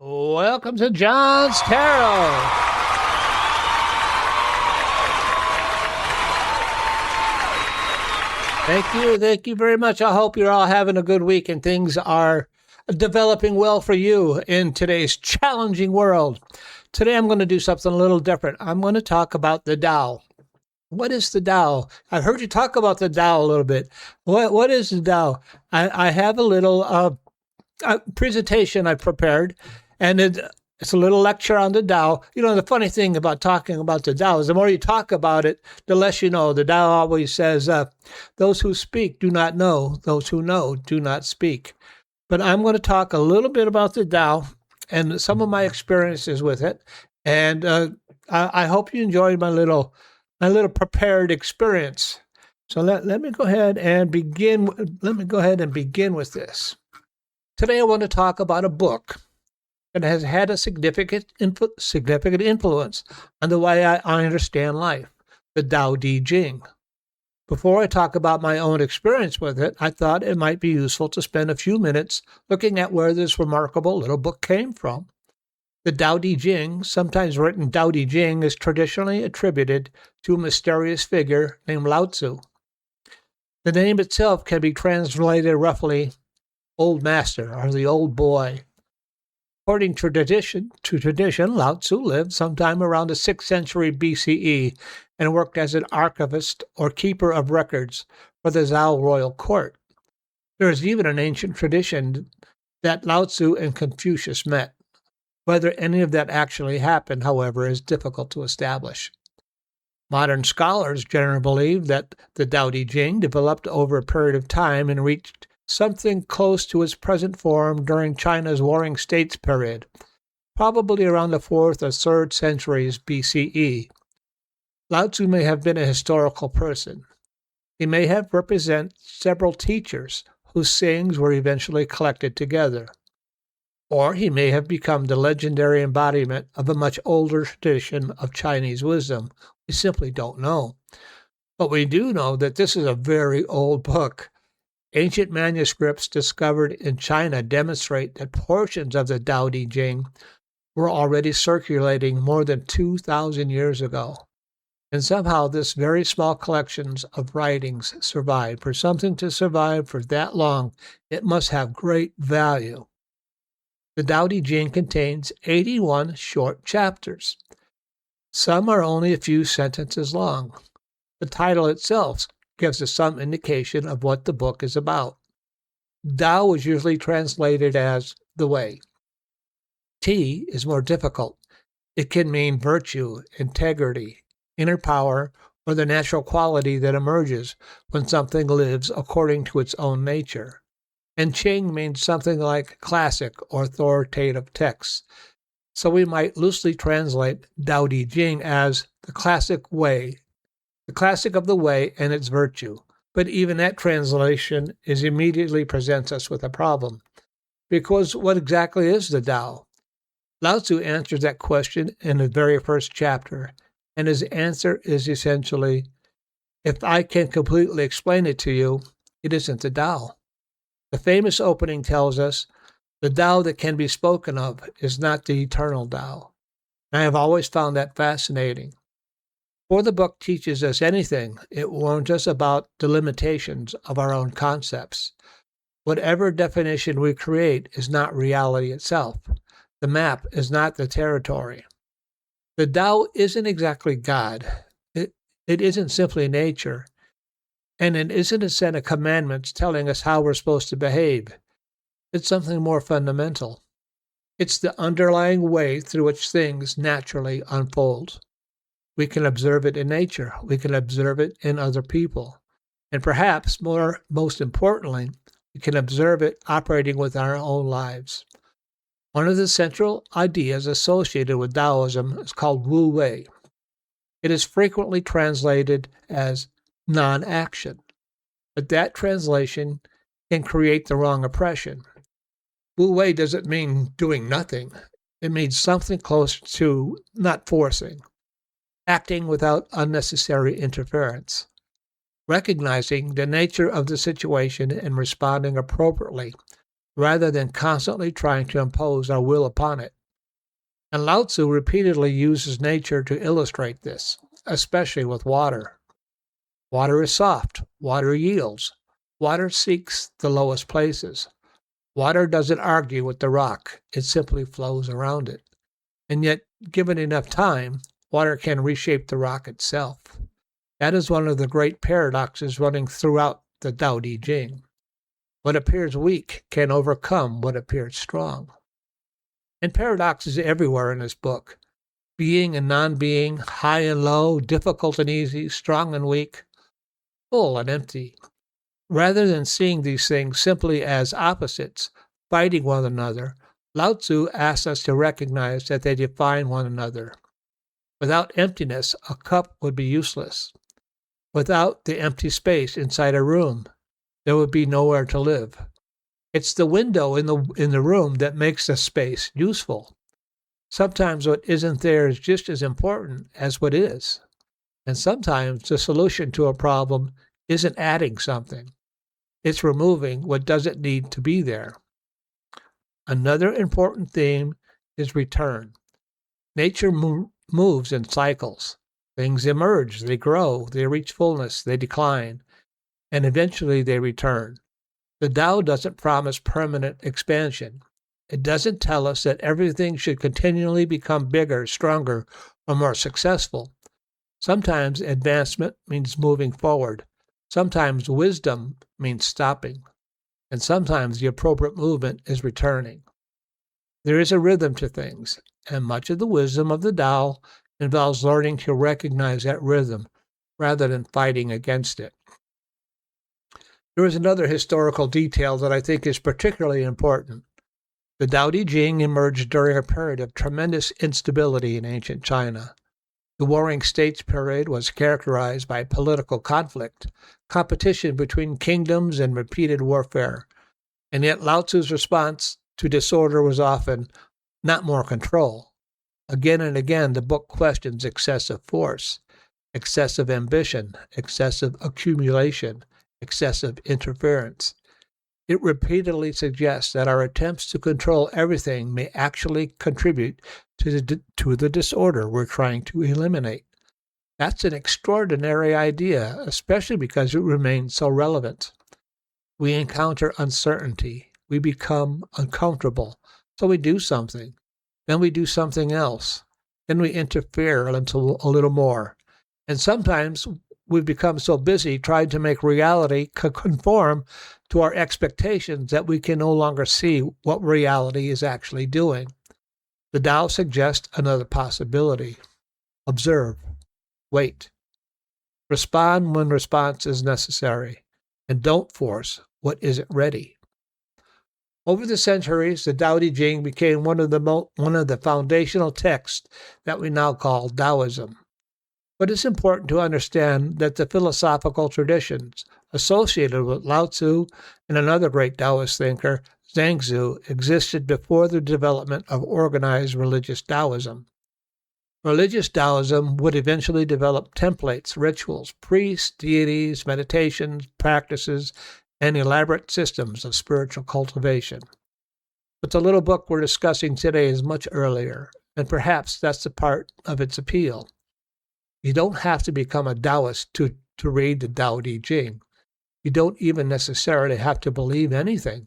Welcome to John's Tarot. Thank you very much. I hope you're all having a good week and things are developing well for you in today's challenging world. Today I'm going to do something a little different. I'm going to talk about the Tao. What is the Tao? I've heard you talk about the Tao a little bit. What is the Tao? I have a little presentation I prepared, and it's a little lecture on the Tao. You know, the funny thing about talking about the Tao is the more you talk about it, the less you know. The Tao always says, those who speak do not know, those who know do not speak. But I'm going to talk a little bit about the Tao and some of my experiences with it. And I hope you enjoyed my little prepared experience. So let me go ahead and begin. Let me go ahead and begin with this. Today, I want to talk about a book that has had a significant influence on the way I understand life, the Tao Te Ching. Before I talk about my own experience with it, I thought it might be useful to spend a few minutes looking at where this remarkable little book came from. The Tao Te Ching, sometimes written Tao Te Ching, is traditionally attributed to a mysterious figure named Lao Tzu. The name itself can be translated roughly old master or the old boy. According to tradition, Lao Tzu lived sometime around the 6th century BCE and worked as an archivist or keeper of records for the Zhou royal court. There is even an ancient tradition that Lao Tzu and Confucius met. Whether any of that actually happened, however, is difficult to establish. Modern scholars generally believe that the Tao Te Ching developed over a period of time and reached something close to its present form during China's Warring States period, probably around the 4th or 3rd centuries BCE. Lao Tzu may have been a historical person. He may have represented several teachers whose sayings were eventually collected together. Or he may have become the legendary embodiment of a much older tradition of Chinese wisdom. We simply don't know. But we do know that this is a very old book. Ancient manuscripts discovered in China demonstrate that portions of the Tao Te Ching were already circulating more than 2,000 years ago. And somehow this very small collection of writings survived. For something to survive for that long, it must have great value. The Tao Te Ching contains 81 short chapters. Some are only a few sentences long. The title itself gives us some indication of what the book is about. Tao is usually translated as the way. T is more difficult. It can mean virtue, integrity, inner power, or the natural quality that emerges when something lives according to its own nature. And Ching means something like classic or authoritative text. So we might loosely translate Tao Te Ching as the classic way, the classic of the way and its virtue. But even that translation immediately presents us with a problem. Because what exactly is the Tao? Lao Tzu answers that question in the very first chapter, and his answer is essentially, if I can completely explain it to you, it isn't the Tao. The famous opening tells us, the Tao that can be spoken of is not the eternal Tao. And I have always found that fascinating. Before the book teaches us anything, it warns us about the limitations of our own concepts. Whatever definition we create is not reality itself. The map is not the territory. The Tao isn't exactly God. It isn't simply nature. And it isn't a set of commandments telling us how we're supposed to behave. It's something more fundamental. It's the underlying way through which things naturally unfold. We can observe it in nature. We can observe it in other people. And perhaps most importantly, we can observe it operating with our own lives. One of the central ideas associated with Taoism is called Wu Wei. It is frequently translated as non-action, but that translation can create the wrong impression. Wu Wei doesn't mean doing nothing. It means something close to not forcing, acting without unnecessary interference, recognizing the nature of the situation and responding appropriately rather than constantly trying to impose our will upon it. And Lao Tzu repeatedly uses nature to illustrate this, especially with water. Water is soft. Water yields. Water seeks the lowest places. Water doesn't argue with the rock. It simply flows around it. And yet, given enough time, water can reshape the rock itself. That is one of the great paradoxes running throughout the Tao Te Ching. What appears weak can overcome what appears strong. And paradoxes everywhere in this book. Being and non-being, high and low, difficult and easy, strong and weak, full and empty. Rather than seeing these things simply as opposites, fighting one another, Lao Tzu asks us to recognize that they define one another. Without emptiness, a cup would be useless. Without the empty space inside a room, there would be nowhere to live. It's the window in the room that makes the space useful. Sometimes what isn't there is just as important as what is. And sometimes the solution to a problem isn't adding something. It's removing what doesn't need to be there. Another important theme is return. Nature moves in cycles. Things emerge, they grow, they reach fullness, they decline, and eventually they return. The Tao doesn't promise permanent expansion. It doesn't tell us that everything should continually become bigger, stronger, or more successful. Sometimes advancement means moving forward. Sometimes wisdom means stopping. And sometimes the appropriate movement is returning. There is a rhythm to things, and much of the wisdom of the Tao involves learning to recognize that rhythm rather than fighting against it. There is another historical detail that I think is particularly important. The Tao Te Ching emerged during a period of tremendous instability in ancient China. The Warring States period was characterized by political conflict, competition between kingdoms, and repeated warfare. And yet Lao Tzu's response to disorder was often not more control. Again and again, the book questions excessive force, excessive ambition, excessive accumulation, excessive interference. It repeatedly suggests that our attempts to control everything may actually contribute to the disorder we're trying to eliminate. That's an extraordinary idea, especially because it remains so relevant. We encounter uncertainty. We become uncomfortable. So we do something. Then we do something else. Then we interfere a little more. And sometimes we've become so busy trying to make reality conform to our expectations that we can no longer see what reality is actually doing. The Tao suggests another possibility. Observe. Wait. Respond when response is necessary. And don't force what isn't ready. Over the centuries, the Tao Te Ching became one of the foundational texts that we now call Taoism. But it's important to understand that the philosophical traditions associated with Lao Tzu and another great Taoist thinker, Zhangzi, existed before the development of organized religious Taoism. Religious Taoism would eventually develop templates, rituals, priests, deities, meditations, practices, and elaborate systems of spiritual cultivation. But the little book we're discussing today is much earlier, and perhaps that's the part of its appeal. You don't have to become a Taoist to read the Tao Te Ching. You don't even necessarily have to believe anything.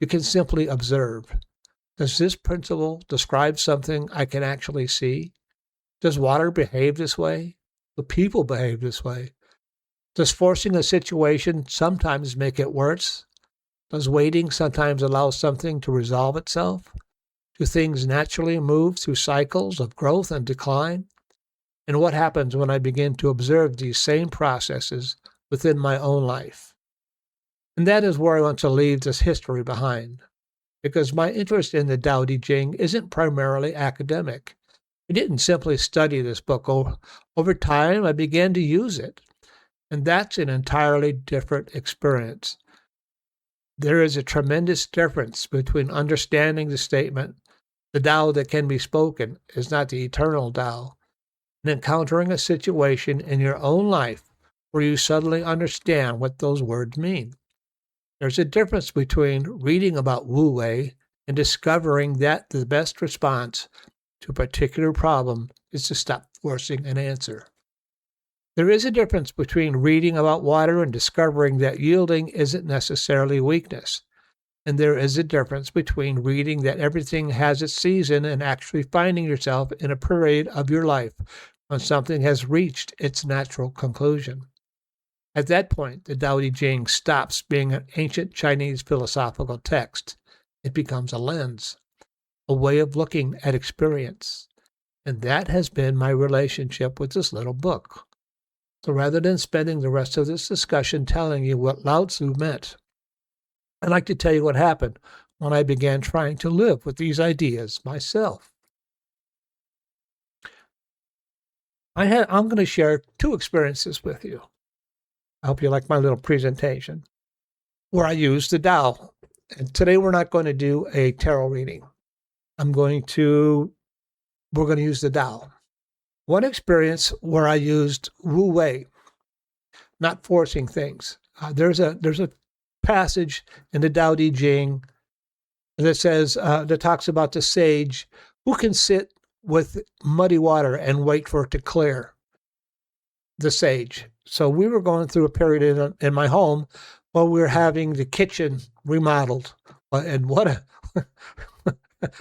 You can simply observe. Does this principle describe something I can actually see? Does water behave this way? Do people behave this way? Does forcing a situation sometimes make it worse? Does waiting sometimes allow something to resolve itself? Do things naturally move through cycles of growth and decline? And what happens when I begin to observe these same processes within my own life? And that is where I want to leave this history behind, because my interest in the Tao Te Ching isn't primarily academic. I didn't simply study this book. Over time, I began to use it, and that's an entirely different experience. There is a tremendous difference between understanding the statement, the Tao that can be spoken is not the eternal Tao, and encountering a situation in your own life where you suddenly understand what those words mean. There's a difference between reading about Wu Wei and discovering that the best response to a particular problem is to stop forcing an answer. There is a difference between reading about water and discovering that yielding isn't necessarily weakness. And there is a difference between reading that everything has its season and actually finding yourself in a period of your life when something has reached its natural conclusion. At that point, the Tao Te Ching stops being an ancient Chinese philosophical text. It becomes a lens, a way of looking at experience. And that has been my relationship with this little book. So rather than spending the rest of this discussion telling you what Lao Tzu meant, I'd like to tell you what happened when I began trying to live with these ideas myself. I'm going to share two experiences with you. I hope you like my little presentation where I use the Tao. And today we're not going to do a tarot reading. We're going to use the Tao. One experience where I used Wu Wei, not forcing things. There's a passage in the Tao Te Ching that says that talks about the sage who can sit with muddy water and wait for it to clear. The sage. So we were going through a period in my home while we were having the kitchen remodeled, and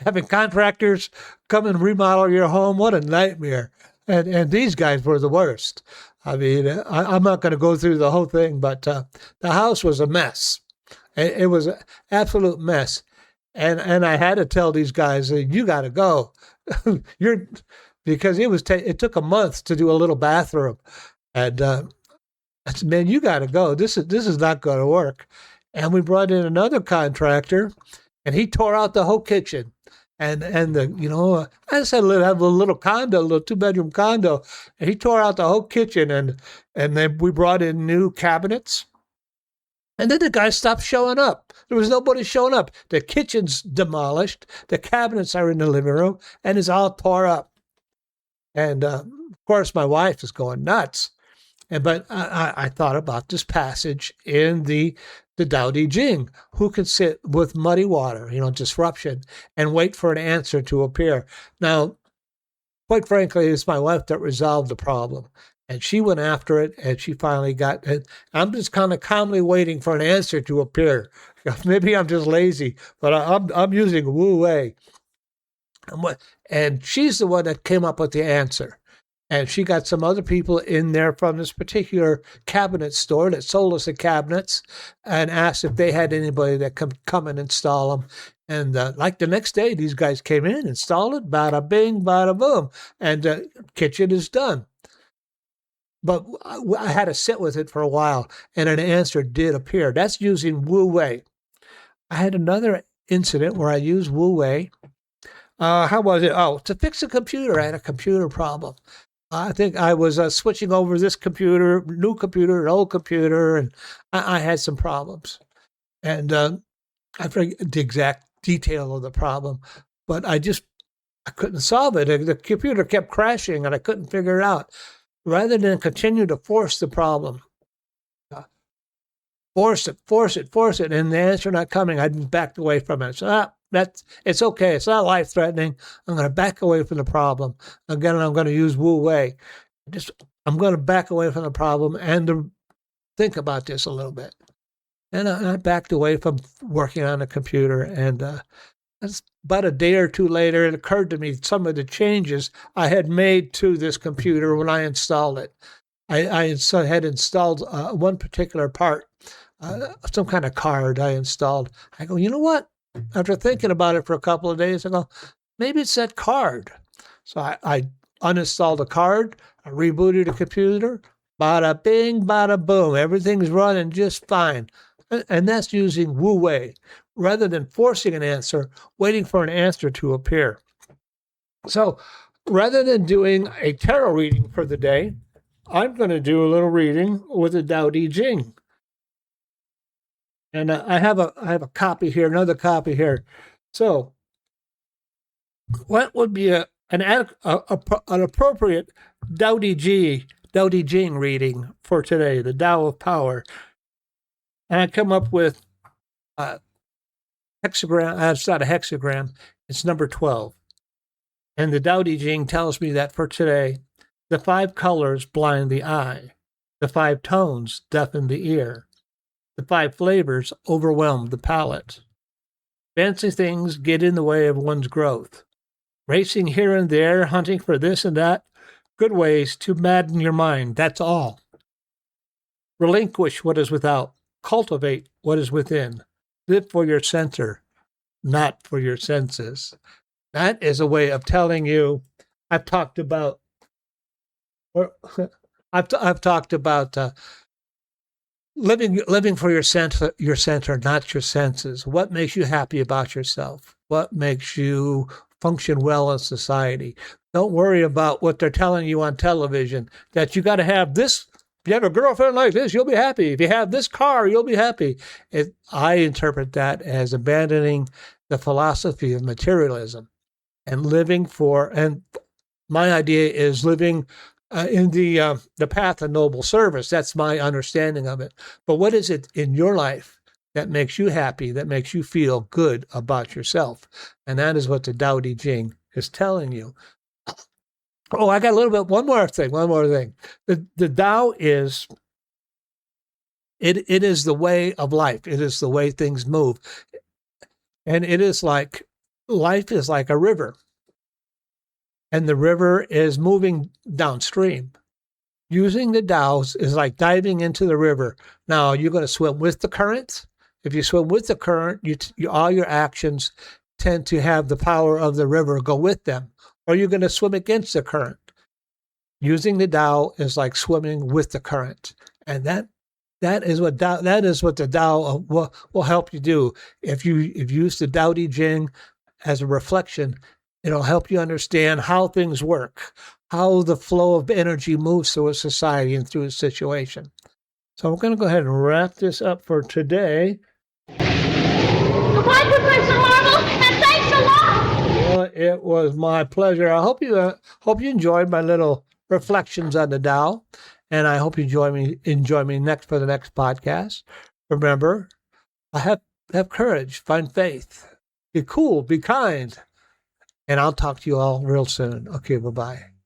having contractors come and remodel your home, what a nightmare. And these guys were the worst. I mean, I'm not going to go through the whole thing, but the house was a mess. It was an absolute mess. And I had to tell these guys, you got to go. Because it took a month to do a little bathroom. And I said, man, you got to go. This is not going to work. And we brought in another contractor, and he tore out the whole kitchen. And I just had to have a little condo, a little 2-bedroom condo, and he tore out the whole kitchen, and then we brought in new cabinets. And then the guy stopped showing up. There was nobody showing up. The kitchen's demolished. The cabinets are in the living room, and it's all tore up. And of course, my wife is going nuts. But I thought about this passage in the Tao Te Ching, who can sit with muddy water, disruption, and wait for an answer to appear. Now, quite frankly, it's my wife that resolved the problem. And she went after it, and she finally got it. I'm just kind of calmly waiting for an answer to appear. Maybe I'm just lazy, but I'm using Wu Wei. And she's the one that came up with the answer. And she got some other people in there from this particular cabinet store that sold us the cabinets and asked if they had anybody that could come and install them. And like the next day, these guys came in, installed it, bada bing, bada boom, and the kitchen is done. But I had to sit with it for a while, and an answer did appear. That's using Wu Wei. I had another incident where I used Wu Wei. How was it? Oh, to fix a computer. I had a computer problem. I think I was switching over this computer, new computer, an old computer, and I had some problems. And I forget the exact detail of the problem, but I couldn't solve it. The computer kept crashing, and I couldn't figure it out. Rather than continue to force the problem, force it, and the answer not coming, I backed away from it. So it's okay. It's not life-threatening. I'm going to back away from the problem. Again, I'm going to use Wu Wei. I'm going to back away from the problem and to think about this a little bit. And I backed away from working on the computer. And about a day or two later, it occurred to me some of the changes I had made to this computer when I installed it. I had installed one particular part, some kind of card I installed. I go, you know what? After thinking about it for a couple of days, I go, maybe it's that card. So I uninstalled the card, I rebooted the computer, bada bing, bada boom. Everything's running just fine. And that's using Wu Wei. Rather than forcing an answer, waiting for an answer to appear. So rather than doing a tarot reading for the day, I'm going to do a little reading with the Tao Te Ching. And I have a copy here, another copy here. So, what would be an appropriate Tao Te Ching reading for today? The Tao of Power. And I come up with hexagram. It's not a hexagram. It's number 12. And the Tao Te Ching tells me that for today, the 5 colors blind the eye, the 5 tones deafen the ear, the 5 flavors overwhelm the palate. Fancy things get in the way of one's growth. Racing here and there, hunting for this and that, good ways to madden your mind, that's all. Relinquish what is without, cultivate what is within. Live for your center, not for your senses. That is a way of telling you. I've talked about living for your center, not your senses. What makes you happy about yourself? What makes you function well in society? Don't worry about what they're telling you on television, that you got to have this. If you have a girlfriend like this, you'll be happy. If you have this car, you'll be happy. I interpret that as abandoning the philosophy of materialism and and my idea is living in the path of noble service. That's my understanding of it. But what is it in your life that makes you happy, that makes you feel good about yourself? And that is what the Tao Te Ching is telling you. Oh, I got a little bit, one more thing. The Tao is, it is the way of life. It is the way things move. And it is like, life is like a river. And the river is moving downstream. Using the Tao is like diving into the river. Now, you're going to swim with the current. If you swim with the current, all your actions tend to have the power of the river go with them. Or you're going to swim against the current. Using the Tao is like swimming with the current. And that is what the Tao will help you do. If you use the Tao Te Ching as a reflection, it'll help you understand how things work, how the flow of energy moves through a society and through a situation. So I'm going to go ahead and wrap this up for today. Goodbye, Professor Marvel, and thanks a lot. Well, it was my pleasure. I hope you enjoyed my little reflections on the Tao, and I hope you enjoy me next for the next podcast. Remember, have courage, find faith, be cool, be kind. And I'll talk to you all real soon. Okay, bye-bye.